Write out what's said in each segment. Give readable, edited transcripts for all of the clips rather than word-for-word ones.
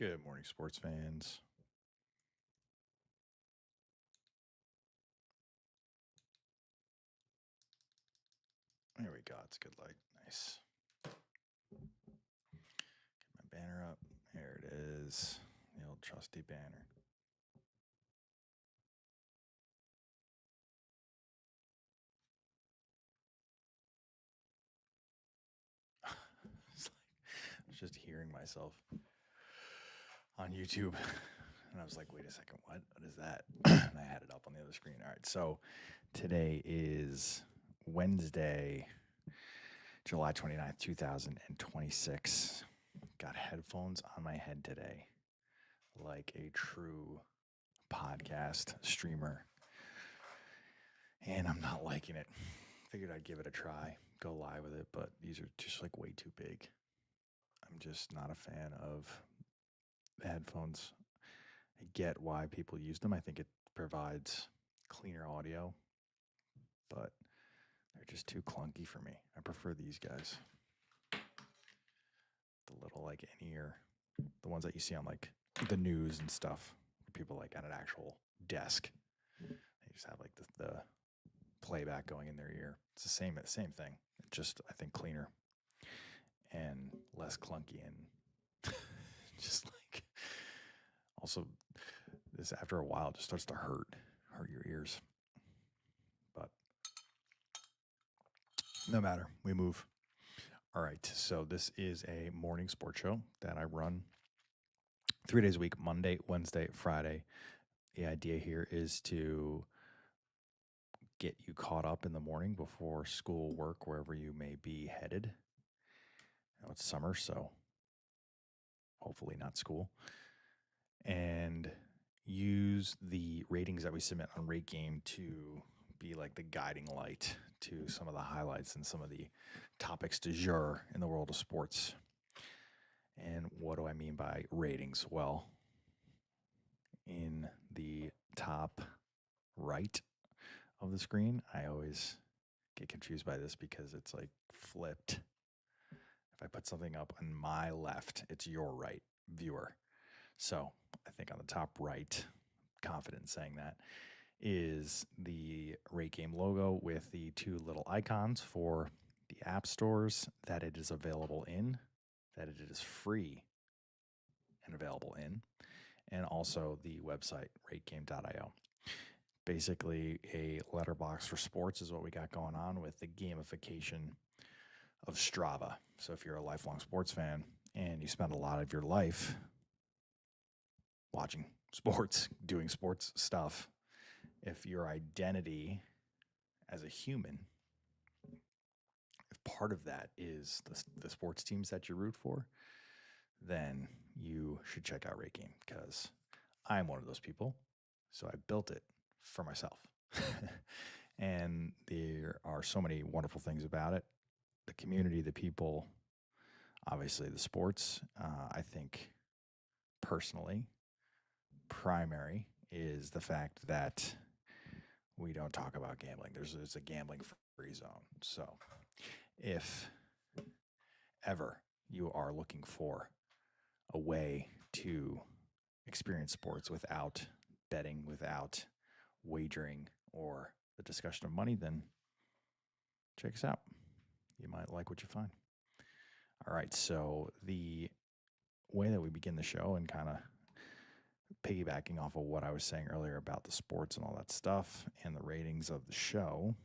Good morning, sports fans. There we go. It's a good light. Nice. Get my banner up. There it is. The old trusty banner. I was just hearing myself on YouTube. And I was like, wait a second, what is that? And I had it up on the other screen. All right, so today is Wednesday, July 29th, 2026. Got headphones on my head today, like a true podcast streamer. And I'm not liking it. Figured I'd give it a try, go live with it, but these are just like way too big. I'm just not a fan of the headphones. I get why people use them. I think it provides cleaner audio, but they're just too clunky for me. I prefer these guys. The little like in-ear, the ones that you see on like the news and stuff, where people like at an actual desk. They just have like the playback going in their ear. It's the same thing. Just I think cleaner and less clunky and just like also this after a while just starts to hurt your ears. But no matter, we move. All right, so this is a morning sports show that I run 3 days a week, Monday, Wednesday, Friday. The idea here is to get you caught up in the morning before school, work, wherever you may be headed. You know, it's summer, so hopefully not school. And use the ratings that we submit on RateGame to be like the guiding light to some of the highlights and some of the topics du jour in the world of sports. And what do I mean by ratings? Well, in the top right of the screen, I always get confused by this because it's like flipped. If I put something up on my left, it's your right, viewer. So I think on the top right, confident in saying that, is the RateGame logo with the two little icons for the app stores that it is available in, that it is free and available in, and also the website, rategame.io. Basically, a letterbox for sports is what we got going on with the gamification of Strava. So if you're a lifelong sports fan and you spend a lot of your life watching sports, doing sports stuff, if your identity as a human, if part of that is the sports teams that you root for, then you should check out RateGame because I'm one of those people. So I built it for myself. And there are so many wonderful things about it. The community, the people, obviously the sports. I think personally, primary is the fact that we don't talk about gambling. There's a gambling free zone. So if ever you are looking for a way to experience sports without betting, without wagering, or the discussion of money, then check us out. You might like what you find. All right, so the way that we begin the show and kind of piggybacking off of what I was saying earlier about the sports and all that stuff and the ratings of the show,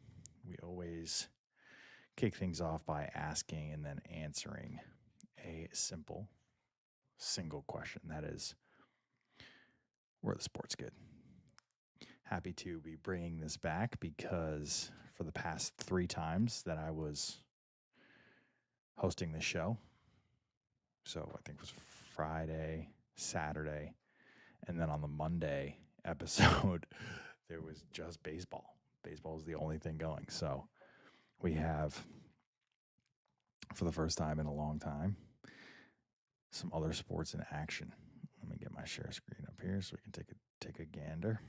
we always kick things off by asking and then answering a simple, single question. That is, were the sports good? Happy to be bringing this back because for the past 3 times that I was hosting the show, so I think it was Friday, Saturday, and then on the Monday episode, there was just baseball. Baseball is the only thing going. So we have, for the first time in a long time, some other sports in action. Let me get my share screen up here so we can take a gander.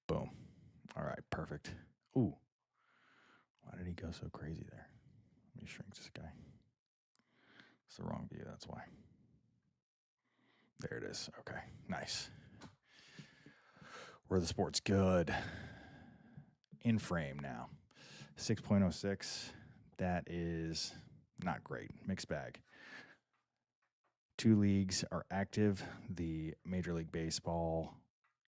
Boom. All right, perfect. Ooh. Why did he go so crazy there? Let me shrink this guy. It's the wrong view, that's why. There it is. Okay, nice. Where the sport's good. In frame now. 6.06. That is not great. Mixed bag. 2 leagues are active. The Major League Baseball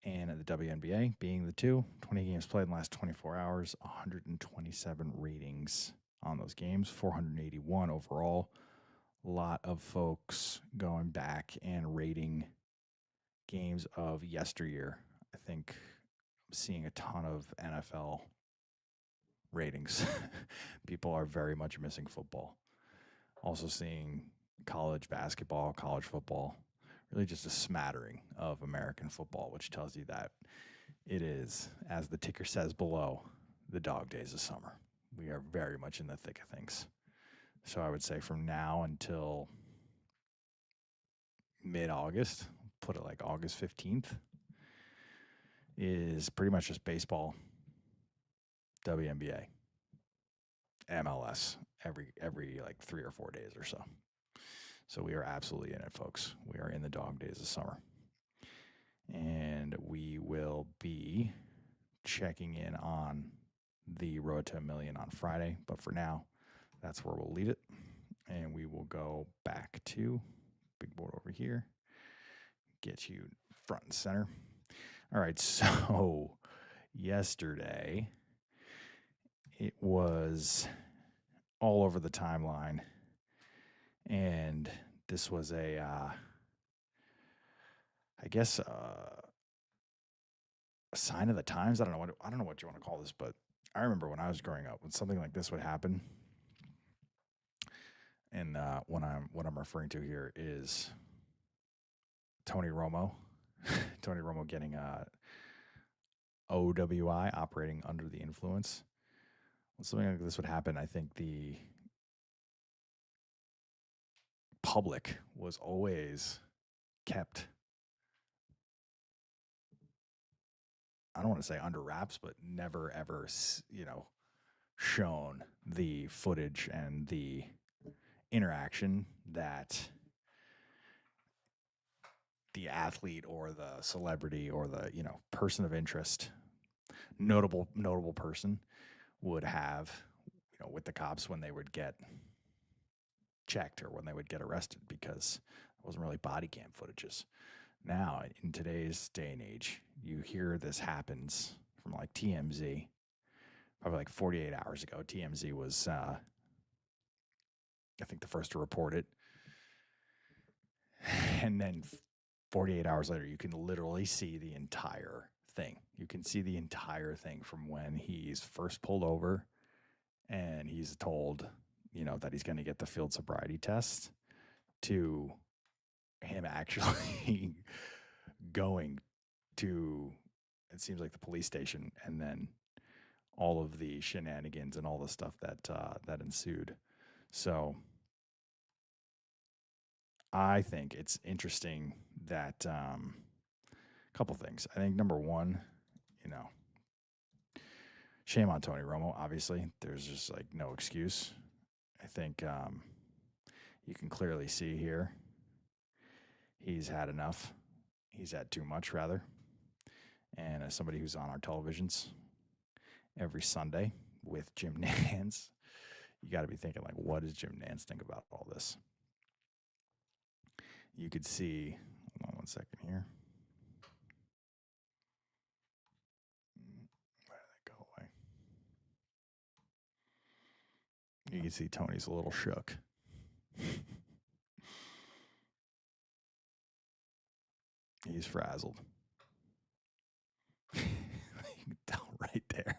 and the WNBA being the 2. 20 games played in the last 24 hours. 127 ratings on those games. 481 overall. A lot of folks going back and rating games of yesteryear. I think I'm seeing a ton of NFL ratings. People are very much missing football. Also seeing college basketball, college football, really just a smattering of American football, which tells you that it is, as the ticker says below, the dog days of summer. We are very much in the thick of things. So I would say from now until mid-August, put it like August 15th, is pretty much just baseball, WNBA, MLS every like 3 or 4 days or so. So we are absolutely in it, folks. We are in the dog days of summer. And we will be checking in on the Road to a Million on Friday. But for now, that's where we'll leave it. And we will go back to big board over here. Get you front and center. All right, so yesterday it was all over the timeline. And this was a, I guess, a sign of the times. I don't know what you want to call this, but I remember when I was growing up, when something like this would happen. And what I'm referring to here is Tony Romo. Tony Romo getting OWI, operating under the influence. When something like this would happen, I think the public was always kept, I don't want to say under wraps, but never ever, shown the footage and the interaction that the athlete or the celebrity or the, person of interest, notable person would have, with the cops when they would get checked or when they would get arrested, because it wasn't really body cam footages. Now, in today's day and age, you hear this happens from like TMZ, probably like 48 hours ago. TMZ was, I think, the first to report it. And then 48 hours later, you can literally see the entire thing. You can see the entire thing from when he's first pulled over and he's told, that he's going to get the field sobriety test, to him actually going to, it seems like, the police station, and then all of the shenanigans and all the stuff that ensued. So I think it's interesting that a couple things. I think number one, shame on Tony Romo. Obviously, there's just like no excuse. I think you can clearly see here he's had enough. He's had too much, rather. And as somebody who's on our televisions every Sunday with Jim Nantz, you got to be thinking, like, what does Jim Nantz think about all this? You could see, hold on one second here. Where did that go away? You can see Tony's a little shook. He's frazzled. You can tell right there.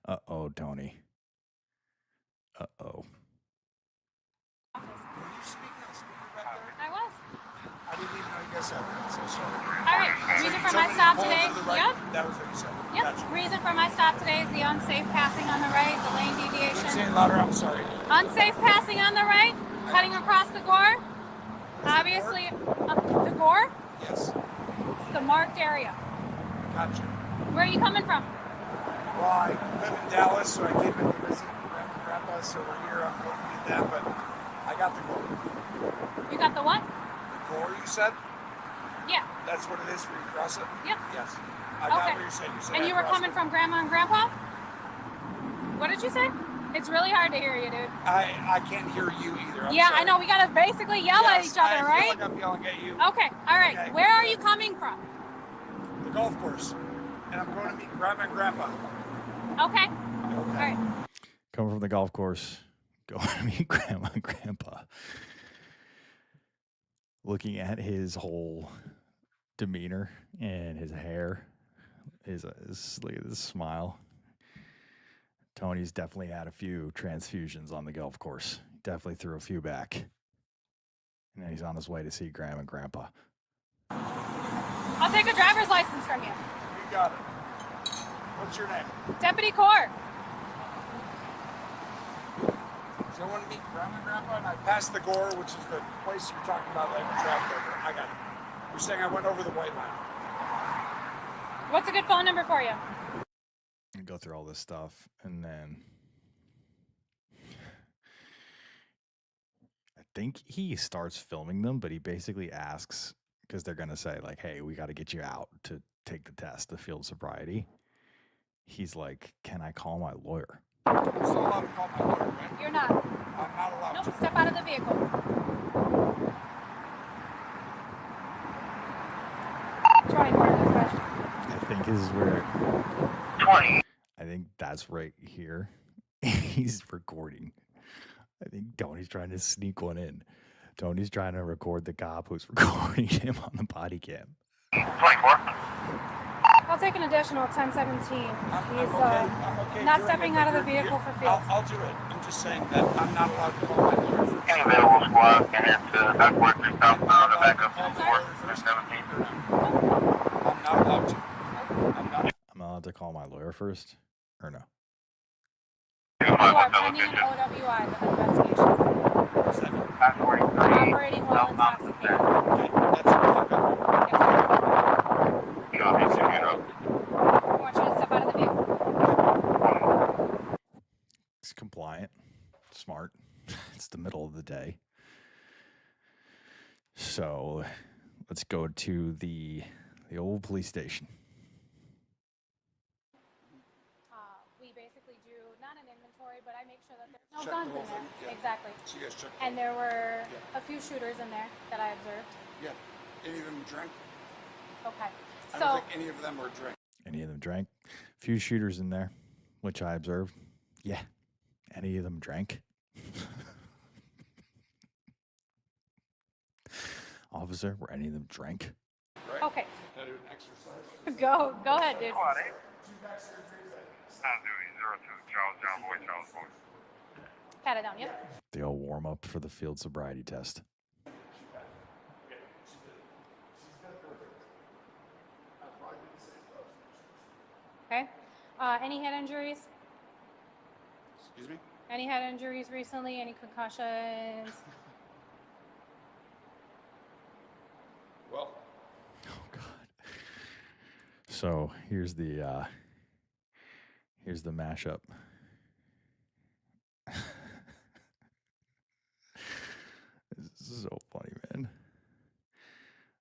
Uh-oh, Tony. Uh-oh. Were you speaking on speaker back there? I was. I didn't even know you guys had that. So sorry. All right. Reason for my stop today. Right. Yep. That was what you said. Yep. Gotcha. Reason for my stop today is the unsafe passing on the right, the lane deviation. Say it louder. I'm sorry. Unsafe passing on the right, cutting across the Goerg. Obviously, the Goerg. Yes. It's the marked area. Gotcha. Where are you coming from? Well, I live in Dallas, so I came in to visit Grandma and Grandpa, so we're here. I'm going to get that, but I got the gore. You got the what? The gore, you said? Yeah. That's what it is where you cross it? Yep. Yes. I got what you're saying. You said And I you were crossed coming it. from Grandma and Grandpa? What did you say? It's really hard to hear you, dude. I can't hear you either. I'm Yeah, sorry. I know. We got to basically yell at each other, I right? feel like I'm yelling at you. Okay. All right. Okay. Where are you coming from? The golf course. And I'm going to meet Grandma and Grandpa. Okay. Okay. All right. Coming from the golf course, going to meet Grandma and Grandpa. Looking at his whole demeanor and his hair, his look at his smile. Tony's definitely had a few transfusions on the golf course. Definitely threw a few back. And then he's on his way to see Grandma and Grandpa. I'll take a driver's license from you. You got it. What's your name? Deputy Goerg. So I want to meet Grandma and Grandpa, and I passed the Gore, which is the place you're talking about that I traveled over. I got it. You're saying I went over the white line. What's a good phone number for you? And go through all this stuff, and then I think he starts filming them, but he basically asks, because they're going to say, like, hey, we got to get you out to take the test, the field sobriety. He's like, can I call my lawyer? I'm still allowed to call my lawyer, right? You're not. I'm not allowed Nope. to. Step out of the vehicle. 24 in this question. I think this is where 20. I think that's right here. He's recording. I think Tony's trying to sneak one in. Tony's trying to record the cop who's recording him on the body cam. 24. I'll take an additional 1017. He's I'm okay not doing stepping it, out of but the you're- vehicle for field. I'll do it. I'm just saying that I'm not allowed to call my lawyer first. Any available squad can head to backward 3000 on the backup I'm to not 4 allowed to 17. I'm not allowed to. I'm not. I'm allowed to call my lawyer first, or no? You are pending an OWI with investigation. What's that mean? Operating while intoxicated. Okay, that's what I've got. You obviously you know. I want you to step out of the vehicle. He's compliant, smart. It's the middle of the day. So let's go to the old police station. We basically do not an inventory, but I make sure that there's no Check guns the whole in there. thing, yeah. Exactly. So you guys check. And there were a few shooters in there that I observed. Yeah. Any of them drank? Okay. I So don't think any of them were drank. Any of them drank? A few shooters in there, which I observed. Yeah. Any of them drank? Officer, were any of them drank? Right? okay. Can I do an exercise? Go ahead, dude. Squad 8. Sound Dewey 02 Charles John Boy Charles Boy. Pat it down, yep. They all warm up for the field sobriety test. Okay. Any head injuries? Excuse me? Any head injuries recently? Any concussions? Well, Oh God. So here's the mashup. This is so funny, man.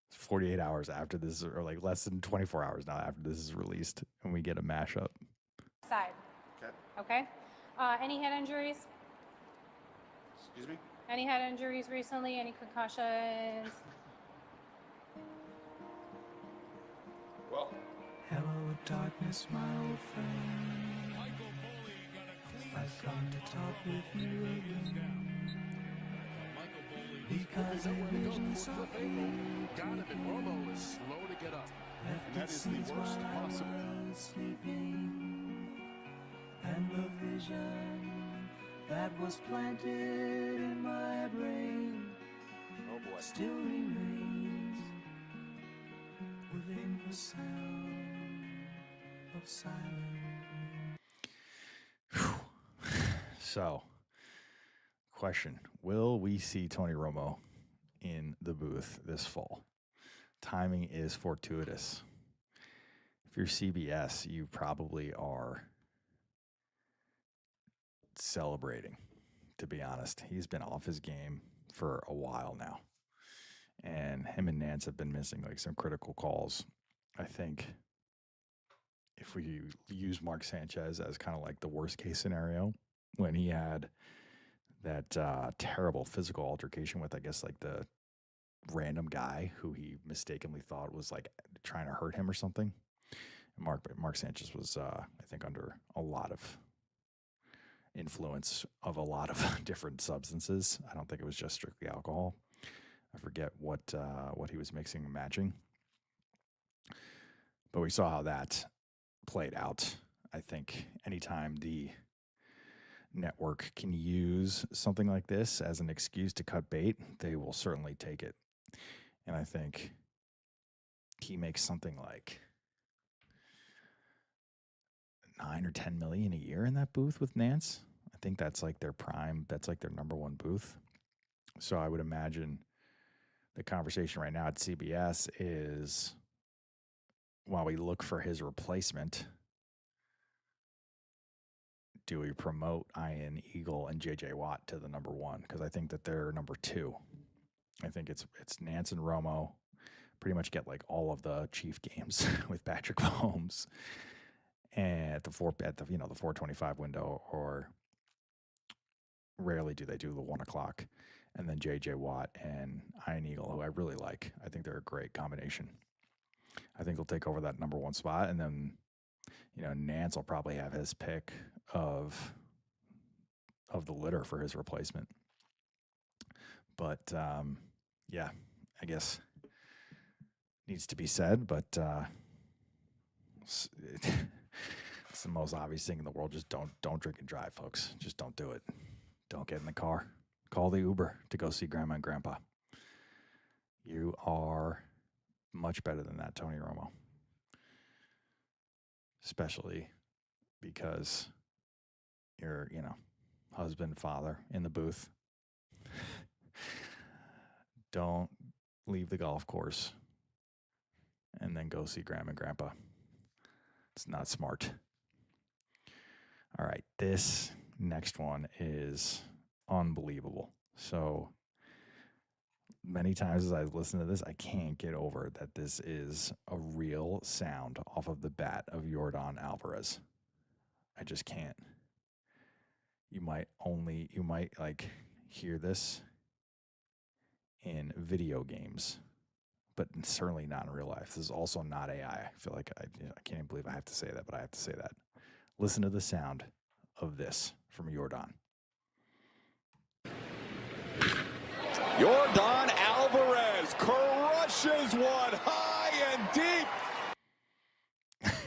It's 48 hours after this, or like less than 24 hours now after this is released, and we get a mashup. Side. okay. Okay. Any head injuries? Excuse me? Any head injuries recently? Any concussions? Well, Hello, darkness, my old friend. I've come to talk with you again. Because a vision softly Donovan Romo is slow to get up. left That its is the seeds worst while I possible. was sleeping. And the vision that was planted in my brain Oh boy. still remains within the sound of silence. So, question: will we see Tony Romo in the booth this fall? Timing is fortuitous. If you're CBS, you probably are celebrating, to be honest. He's been off his game for a while now. And him and Nance have been missing like some critical calls. I think if we use Mark Sanchez as kind of like the worst case scenario, when he had that terrible physical altercation with, I guess, like the random guy who he mistakenly thought was like trying to hurt him or something. Mark Sanchez was, I think, under a lot of influence of a lot of different substances. I don't think it was just strictly alcohol. I forget what he was mixing and matching. But we saw how that played out. I think anytime the network can use something like this as an excuse to cut bait, they will certainly take it. And I think he makes something like $9 or $10 million a year in that booth with Nance. I think that's like their prime. That's like their number one booth. So I would imagine the conversation right now at CBS is, while we look for his replacement, do we promote Ian Eagle and JJ Watt to the number one? Because I think that they're number two. I think it's Nance and Romo pretty much get like all of the Chief games with Patrick Mahomes, and at the 425 window, or rarely do they do the 1 o'clock. And then JJ Watt and Ian Eagle, who I really like. I think they're a great combination. I think they'll take over that number one spot, and then Nance will probably have his pick of the litter for his replacement. But yeah, I guess needs to be said, but it's the most obvious thing in the world. Just don't drink and drive, folks. Just don't do it. Don't get in the car. Call the Uber to go see Grandma and Grandpa. You are much better than that, Tony Romo. Especially because you're, husband, father in the booth. Don't leave the golf course and then go see Grandma and Grandpa. It's not smart. All right, this next one is unbelievable. So many times as I listen to this, I can't get over that this is a real sound off of the bat of Yordan Alvarez. I just can't. You might like hear this in video games, but certainly not in real life. This is also not AI. I feel like I can't even believe I have to say that, but I have to say that. Listen to the sound of this from Yordan. Yordan Alvarez crushes one high and deep.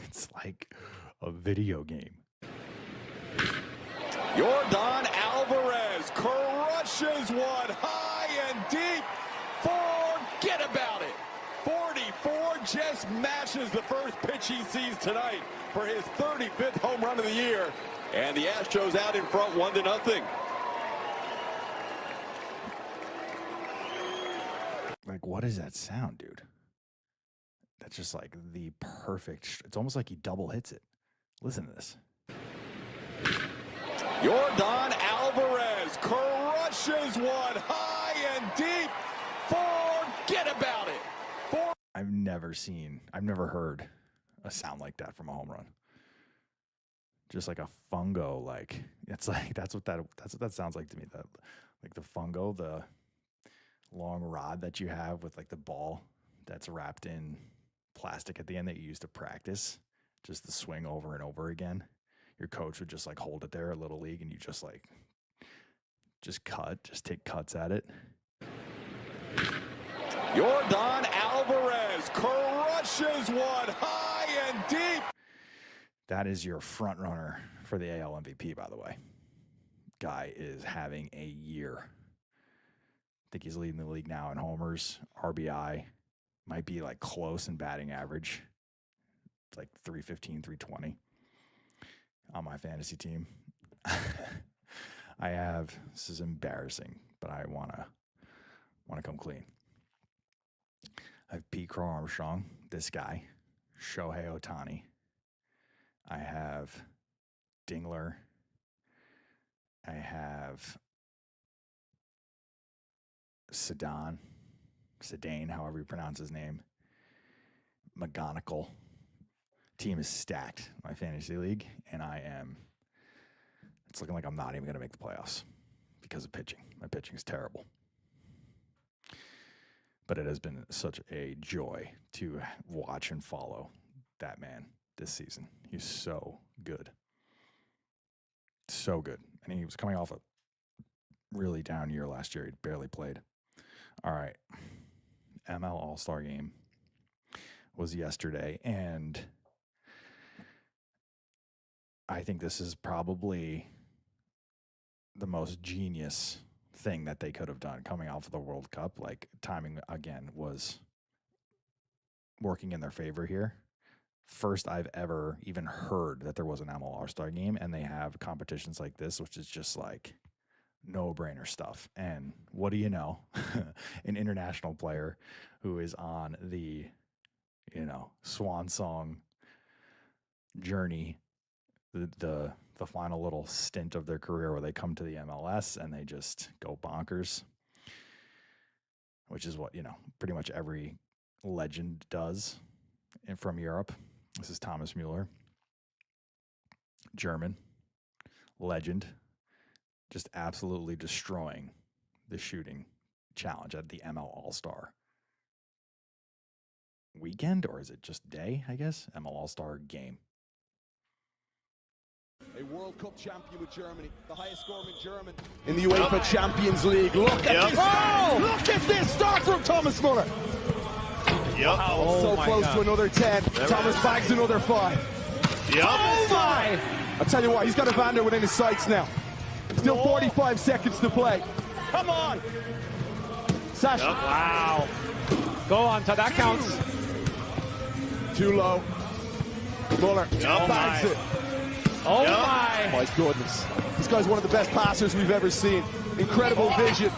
It's like a video game. Yordan Alvarez crushes one high and deep. Forget about it. 44 just matches the first pitch he sees tonight for his 35th home run of the year. And the Astros out in front 1-0. Like, what is that sound, dude? That's just like the perfect. It's almost like he double hits it. Listen to this. Yordan Alvarez crushes one high and deep. Forget about it. I've never heard a sound like that from a home run. Just like a fungo, like it's like that's what that sounds like to me. That like the fungo, the long rod that you have with like the ball that's wrapped in plastic at the end that you use to practice, just the swing over and over again. Your coach would just like hold it there at Little League, and you just take cuts at it. Yordan Alvarez crushes one high and deep. That is your front runner for the AL MVP, by the way. Guy is having a year. I think he's leading the league now in homers, RBI, might be like close in batting average. It's like 315, 320 on my fantasy team. This is embarrassing, but I want to come clean. I have Pete Crow Armstrong, this guy, Shohei Ohtani. I have Dingler I have Sedane, however you pronounce his name. McGonigal. Team is stacked in my fantasy league, and it's looking like I'm not even going to make the playoffs because of pitching. My pitching is terrible. But it has been such a joy to watch and follow that man this season. He's so good. So good. And he was coming off a really down year last year. He barely played. All right. ML All-Star Game was yesterday, and I think this is probably the most genius thing that they could have done coming off of the World Cup. Like, timing, again, was working in their favor here. First I've ever even heard that there was an ML All-Star Game, and they have competitions like this, which is just like no-brainer stuff. And what do you know? An international player who is on the, swan song journey, the final little stint of their career where they come to the MLS and they just go bonkers, which is what, pretty much every legend does from Europe. This is Thomas Müller, German legend, just absolutely destroying the shooting challenge at the ML All-Star weekend, or is it just day, I guess? ML All-Star Game. A World Cup champion with Germany, the highest scoring German in the UEFA Champions League. Look at this! Oh, look at this start from Thomas Muller. So close to another 10. Thomas bags another 5. Oh my! I'll tell you what, he's got Evander within his sights now. Still 45 seconds to play. Come on! Sasha. Wow. Go on, that counts. Too low. Muller bags it. Oh my! My goodness. This guy's one of the best passers we've ever seen. Incredible vision.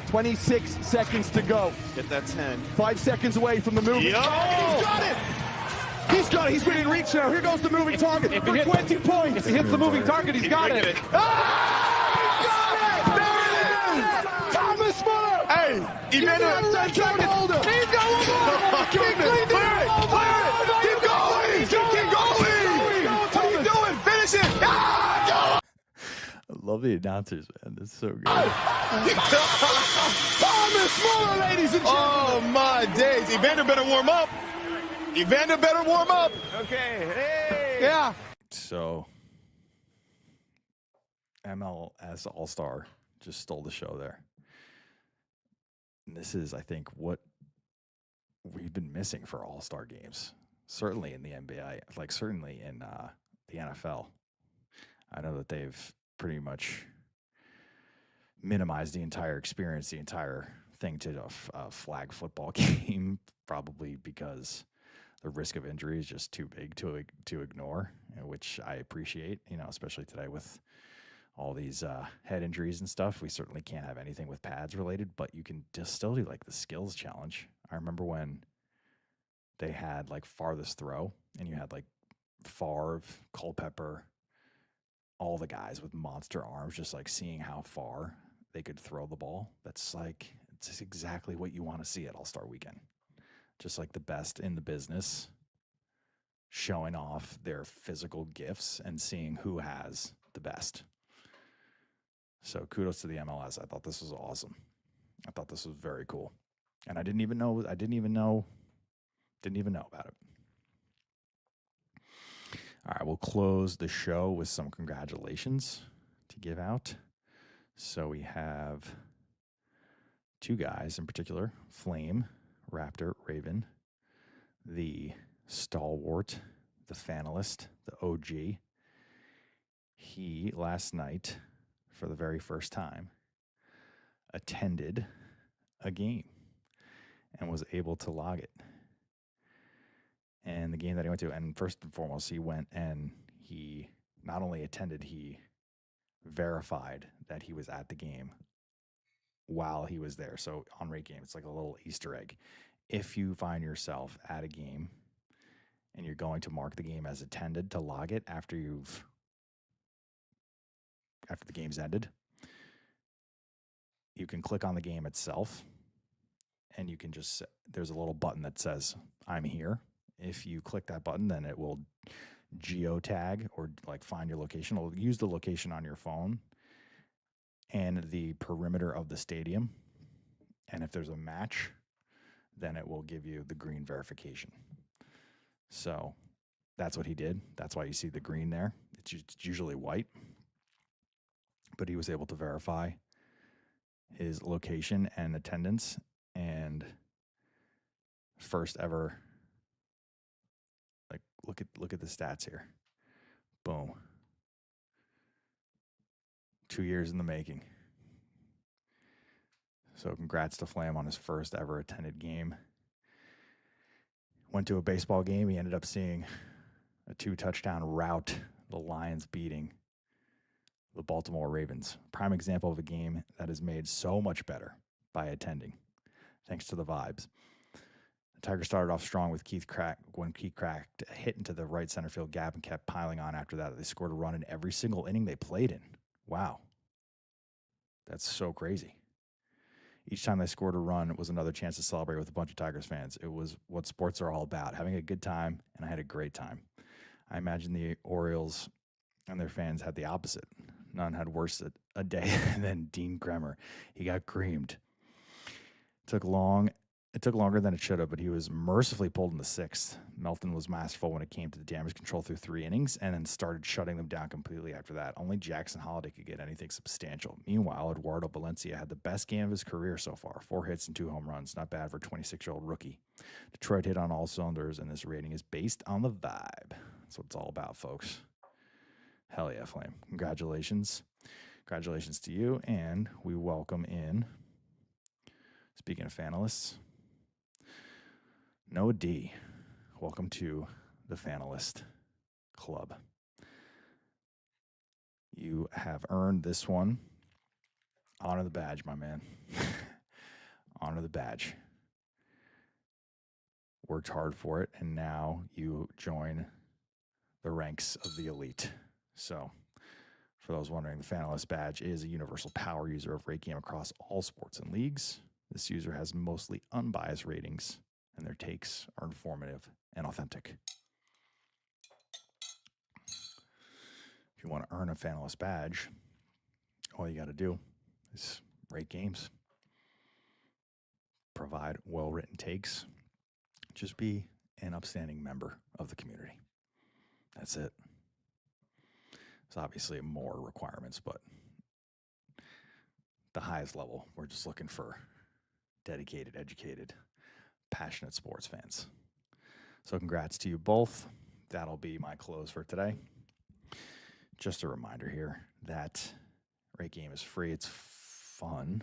26 seconds to go. Get that 10. 5 seconds away from the moving target. He's got it! He's got it. He's within reach now. Here goes the moving target for 20 points. If he hits the moving target, he's got it. Ah! He's got it! There it is! Thomas Muller! Hey, He's got one more! Keep going! Keep going! Keep going! What are you doing? Finish it! Ah! I love the announcers, man. It's so good. Thomas Muller, ladies and gentlemen! oh my days. Evander better warm up. Evander better warm up. Okay, hey! Yeah. So, MLS All-Star just stole the show there. And this is, I think, what we've been missing for All-Star games. Certainly in the NBA, like certainly in the NFL. I know that they've pretty much minimized the entire experience, the entire thing to a flag football game, probably because the risk of injury is just too big to ignore, which I appreciate, especially today with all these head injuries and stuff. We certainly can't have anything with pads related, but you can just still do like the skills challenge. I remember when they had like farthest throw, and you had like Favre, Culpepper, all the guys with monster arms, just like seeing how far they could throw the ball. That's like, it's exactly what you want to see at All-Star Weekend. Just like the best in the business showing off their physical gifts and seeing who has the best. So kudos to the MLS. I thought this was awesome. I thought this was very cool. And I didn't even know about it. All right, we'll close the show with some congratulations to give out. So we have two guys in particular, Flame, Raptor, Raven, the stalwart, the Fanalyst, the OG. He, last night, for the very first time, attended a game and was able to log it. And the game that he went to, and first and foremost, he went and he not only attended, he verified that he was at the game while he was there. So on RateGame, it's like a little Easter egg. If you find yourself at a game and you're going to mark the game as attended to log it after you've after the game's ended, you can click on the game itself, and you can just, there's a little button that says, I'm here. If you click that button, then it will geotag or like find your location. It'll use the location on your phone and the perimeter of the stadium. And if there's a match, then it will give you the green verification. So that's what he did. That's why you see the green there. It's usually white. But he was able to verify his location and attendance, and first ever, like, look at the stats here. Boom. 2 years in the making. So congrats to Flam on his first ever attended game. Went to a baseball game. He ended up seeing a 2-touchdown rout, the Lions beating the Baltimore Ravens. Prime example of a game that is made so much better by attending, thanks to the vibes. The Tigers started off strong with Keith cracked a hit into the right center field gap and kept piling on after that. They scored a run in every single inning they played in. Wow. That's so crazy. Each time they scored a run, it was another chance to celebrate with a bunch of Tigers fans. It was what sports are all about, having a good time, and I had a great time. I imagine the Orioles and their fans had the opposite. None had worse a day than Dean Kremer. He got creamed. It took longer than it should have, but he was mercifully pulled in the 6th. Melton was masterful when it came to the damage control through 3 innings and then started shutting them down completely after that. Only Jackson Holliday could get anything substantial. Meanwhile, Eduardo Valencia had the best game of his career so far. 4 hits and 2 home runs. Not bad for a 26-year-old rookie. Detroit hit on all cylinders, and this rating is based on the vibe. That's what it's all about, folks. Hell yeah, Flame. Congratulations. Congratulations to you, and we welcome in, speaking of Fanalysts, Noah D. Welcome to the Fanalyst Club. You have earned this one. Honor the badge, my man. Honor the badge. Worked hard for it, and now you join the ranks of the elite. So, for those wondering, the Fanalyst badge is a universal power user of RateGame across all sports and leagues. This user has mostly unbiased ratings, and their takes are informative and authentic. If you want to earn a Fanalyst badge, all you got to do is rate games, provide well-written takes, just be an upstanding member of the community. That's it. There's obviously more requirements, but the highest level, we're just looking for dedicated, educated, passionate sports fans. So congrats to you both. That'll be my close for today. Just a reminder here that RateGame is free. It's fun.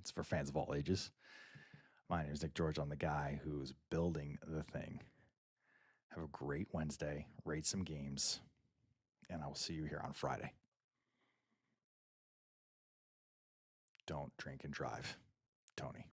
It's for fans of all ages. My name is Nick George. I'm the guy who's building the thing. Have a great Wednesday. Rate some games. And I will see you here on Friday. Don't drink and drive. Tony.